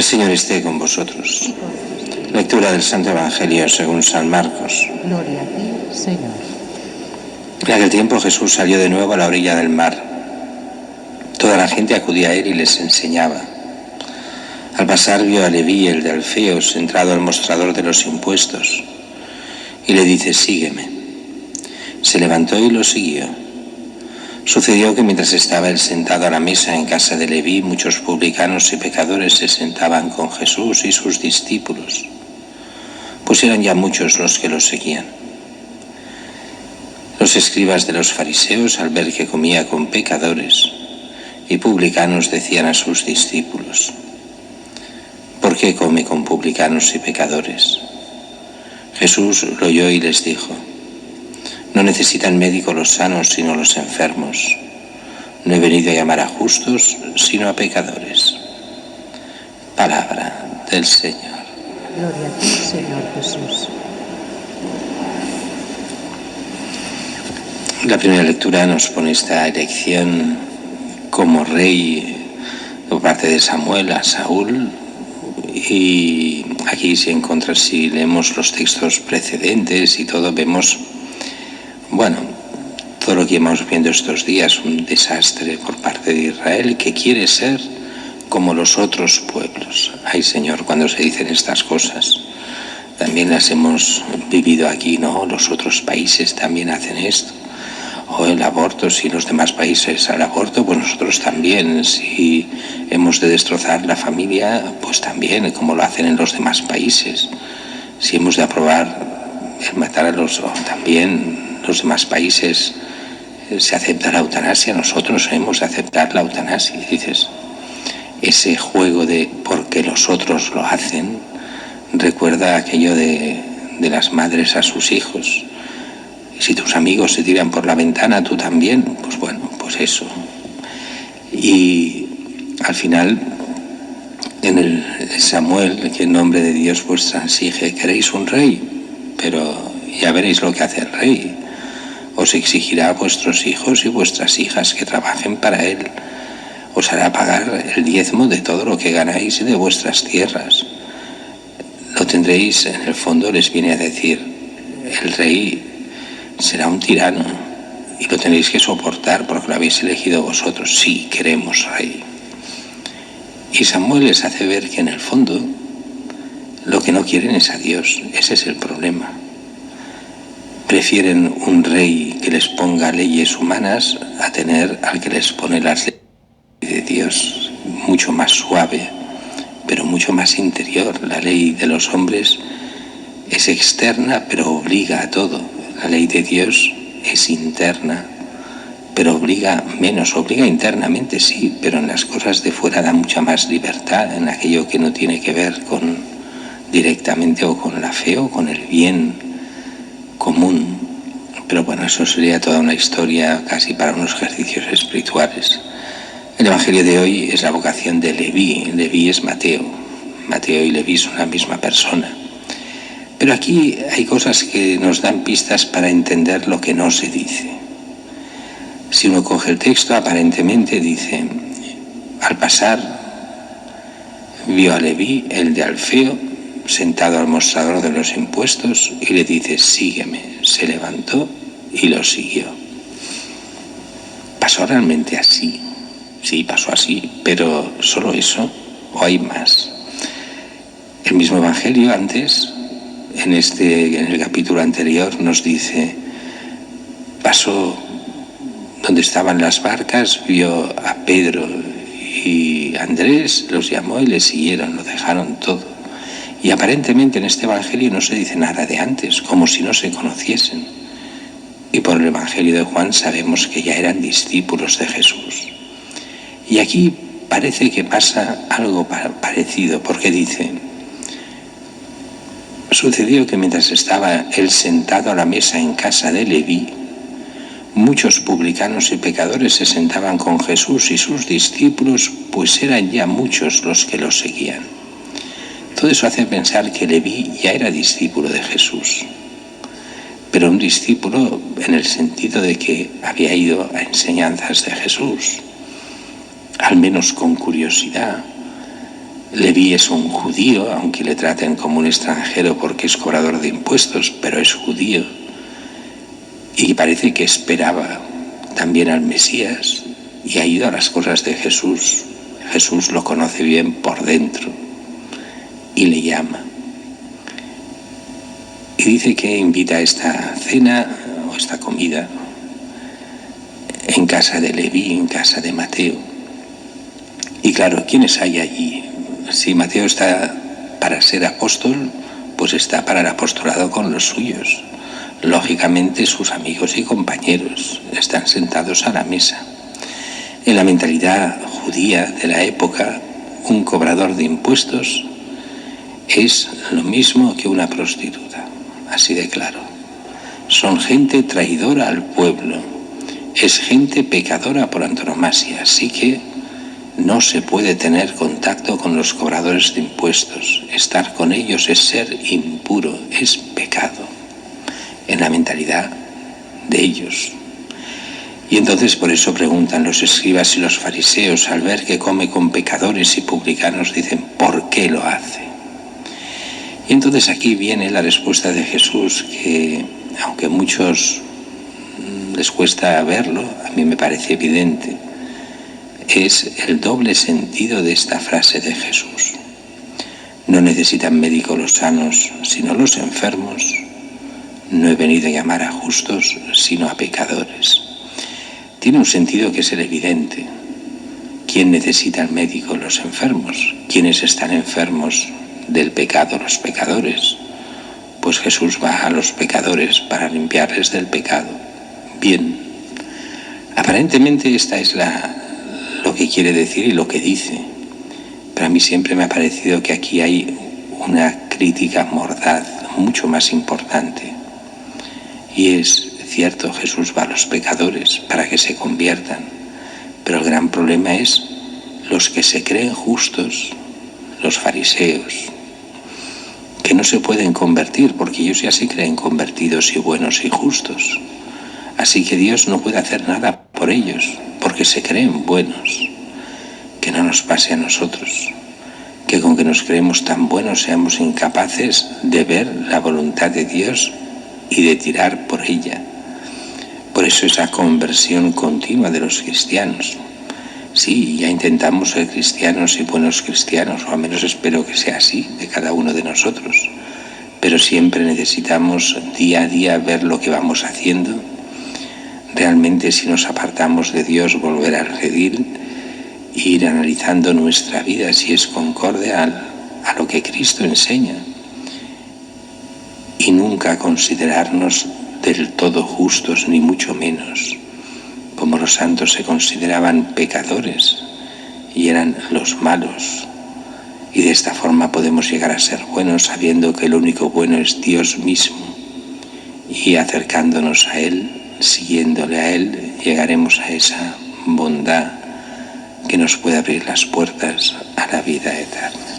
Señor esté con vosotros. Lectura del Santo Evangelio según San Marcos. Gloria a ti, Señor. En aquel tiempo Jesús salió de nuevo a la orilla del mar. Toda la gente acudía a él y les enseñaba. Al pasar vio a Leví, el de Alfeo, sentado al mostrador de los impuestos, y le dice: sígueme. Se levantó y lo siguió. Sucedió que mientras estaba él sentado a la mesa en casa de Leví, muchos publicanos y pecadores se sentaban con Jesús y sus discípulos, pues eran ya muchos los que lo seguían. Los escribas de los fariseos, al ver que comía con pecadores y publicanos, decían a sus discípulos: ¿por qué come con publicanos y pecadores? Jesús lo oyó y les dijo: no necesitan médico los sanos, sino los enfermos. No he venido a llamar a justos, sino a pecadores. Palabra del Señor. Gloria a ti, Señor Jesús. La primera lectura nos pone esta elección como rey por parte de Samuel a Saúl, y aquí si leemos los textos precedentes y todo, vemos, todo lo que hemos viendo estos días, un desastre por parte de Israel, que quiere ser como los otros pueblos. Ay, Señor, cuando se dicen estas cosas, también las hemos vivido aquí, ¿no? Los otros países también hacen esto. O el aborto, si los demás países al aborto, pues nosotros también. Si hemos de destrozar la familia, pues también, como lo hacen en los demás países. Si hemos de aprobar el matar a también los demás países se acepta la eutanasia, nosotros hemos de aceptar la eutanasia. Y dices, ese juego de porque los otros lo hacen recuerda aquello de las madres a sus hijos. Si tus amigos se tiran por la ventana, tú también, pues eso. Y al final, en el Samuel, que en nombre de Dios pues transige: queréis un rey, pero ya veréis lo que hace el rey. Os exigirá a vuestros hijos y vuestras hijas que trabajen para él. Os hará pagar el diezmo de todo lo que ganáis y de vuestras tierras. Lo tendréis, en el fondo les viene a decir, el rey será un tirano y lo tenéis que soportar porque lo habéis elegido vosotros. Sí, queremos rey. Y Samuel les hace ver que en el fondo lo que no quieren es a Dios. Ese es el problema. Prefieren un rey que les ponga leyes humanas a tener al que les pone las leyes de Dios, mucho más suave, pero mucho más interior. La ley de los hombres es externa, pero obliga a todo. La ley de Dios es interna, pero obliga menos. Obliga internamente, sí, pero en las cosas de fuera da mucha más libertad, en aquello que no tiene que ver con directamente o con la fe o con el bien común. Pero eso sería toda una historia casi para unos ejercicios espirituales. El Evangelio de hoy es la vocación de Leví. Leví es Mateo. Mateo y Leví son la misma persona. Pero aquí hay cosas que nos dan pistas para entender lo que no se dice. Si uno coge el texto, aparentemente dice: al pasar vio a Leví, el de Alfeo, sentado al mostrador de los impuestos, y le dice: sígueme. Se levantó y lo siguió. ¿Pasó realmente así? Sí, pasó así, pero ¿solo eso? ¿O hay más? El mismo Evangelio antes, en el capítulo anterior, nos dice: pasó donde estaban las barcas, vio a Pedro y Andrés, los llamó y les siguieron, lo dejaron todo. Y aparentemente en este Evangelio no se dice nada de antes, como si no se conociesen. Y por el Evangelio de Juan sabemos que ya eran discípulos de Jesús. Y aquí parece que pasa algo parecido, porque dice: sucedió que mientras estaba él sentado a la mesa en casa de Leví, muchos publicanos y pecadores se sentaban con Jesús y sus discípulos, pues eran ya muchos los que lo seguían. Todo eso hace pensar que Leví ya era discípulo de Jesús, pero un discípulo en el sentido de que había ido a enseñanzas de Jesús, al menos con curiosidad. Leví es un judío, aunque le traten como un extranjero porque es cobrador de impuestos, pero es judío. Y parece que esperaba también al Mesías y ha ido a las cosas de Jesús. Jesús lo conoce bien por dentro y le llama. Y dice que invita a esta cena o esta comida en casa de Leví, en casa de Mateo. Y claro, ¿quiénes hay allí? Si Mateo está para ser apóstol, pues está para el apostolado con los suyos. Lógicamente sus amigos y compañeros están sentados a la mesa. En la mentalidad judía de la época, un cobrador de impuestos es lo mismo que una prostituta, así de claro. Son gente traidora al pueblo, es gente pecadora por antonomasia, así que no se puede tener contacto con los cobradores de impuestos. Estar con ellos es ser impuro, es pecado, en la mentalidad de ellos. Y entonces por eso preguntan los escribas y los fariseos, al ver que come con pecadores y publicanos, dicen, ¿por qué lo hace? Y entonces aquí viene la respuesta de Jesús, que aunque a muchos les cuesta verlo, a mí me parece evidente. Es el doble sentido de esta frase de Jesús. No necesitan médicos los sanos, sino los enfermos. No he venido a llamar a justos, sino a pecadores. Tiene un sentido que es el evidente. ¿Quién necesita al médico? Los enfermos. ¿Quiénes están enfermos del pecado? Los pecadores. Pues Jesús va a los pecadores para limpiarles del pecado. Bien. Aparentemente esta es lo que quiere decir y lo que dice. Pero a mí siempre me ha parecido que aquí hay una crítica mordaz mucho más importante. Y es cierto, Jesús va a los pecadores para que se conviertan. Pero el gran problema es los que se creen justos, los fariseos, que no se pueden convertir porque ellos ya se creen convertidos y buenos y justos. Así que Dios no puede hacer nada por ellos porque se creen buenos. Que no nos pase a nosotros, que con que nos creemos tan buenos seamos incapaces de ver la voluntad de Dios y de tirar por ella. Por eso esa conversión continua de los cristianos. Sí, ya intentamos ser cristianos y buenos cristianos, o al menos espero que sea así de cada uno de nosotros. Pero siempre necesitamos día a día ver lo que vamos haciendo. Realmente si nos apartamos de Dios, volver a redil, ir analizando nuestra vida si es concorde a lo que Cristo enseña. Y nunca considerarnos del todo justos, ni mucho menos. Como los santos se consideraban pecadores y eran los malos. Y de esta forma podemos llegar a ser buenos sabiendo que el único bueno es Dios mismo. Y acercándonos a Él, siguiéndole a Él, llegaremos a esa bondad que nos puede abrir las puertas a la vida eterna.